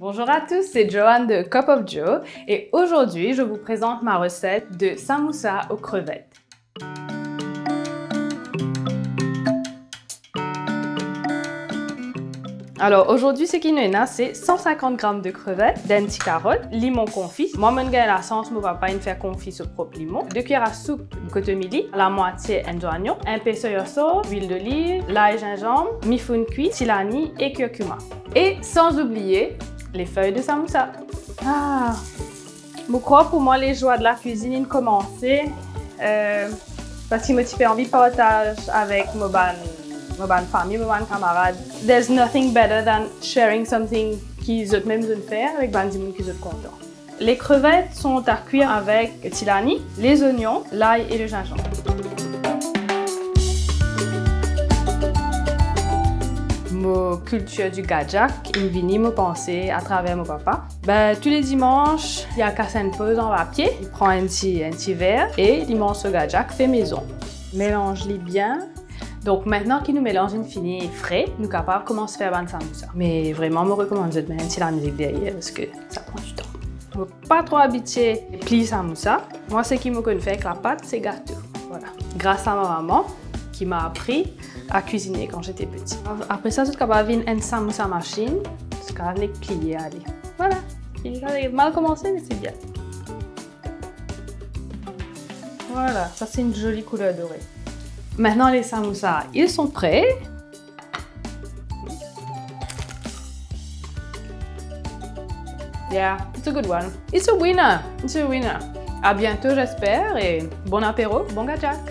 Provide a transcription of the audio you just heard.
Bonjour à tous, c'est Joanne de Cup of Joe et aujourd'hui je vous présente ma recette de samoussa aux crevettes. Alors aujourd'hui ce qui nous est c'est 150 g de crevettes, d'un petit carotte, limon confit. Moi je gagne la sauce, mon papa il fait confit sur propre limon, 2 cuillères à soupe de cotomili, la moitié d'oignon, un peu soya sauce, huile d'olive, l'ail gingembre, mifoun cuit, tilani et curcuma. Et sans oublier les feuilles de samoussa. Je crois pour moi les joies de la cuisine commencent parce que j'ai envie de partager avec ma famille, mes camarades. There's nothing better than sharing something qu'ils ont même faire avec des gens qui sont contents. Les crevettes sont à cuire avec tilani, les oignons, l'ail et le gingembre. Ma culture du gajak, il vient me penser à travers mon papa. Tous les dimanches, il y a cassé une pause en papier, il prend un petit verre et il mange ce gajak fait maison. Mélange-les bien. Donc maintenant qu'il nous mélange une fini frais, nous sommes capables de commencer à faire un samoussa. Mais vraiment, je me recommande de mettre un petit la musique derrière parce que ça prend du temps. Je ne suis pas trop habituée à plier samoussa. Moi, ce qui me connaît avec la pâte, c'est gâteau. Voilà. Grâce à ma maman qui m'a appris à cuisiner quand j'étais petite. Après ça, je suis capable de faire une samoussa machine. Je suis capable de plier. Allez. Voilà. Il a mal commencé, mais c'est bien. Voilà, ça c'est une jolie couleur dorée. Maintenant, les samoussas, ils sont prêts. Yeah, it's a good one. It's a winner. It's a winner. À bientôt, j'espère, et bon apéro, bon gajak.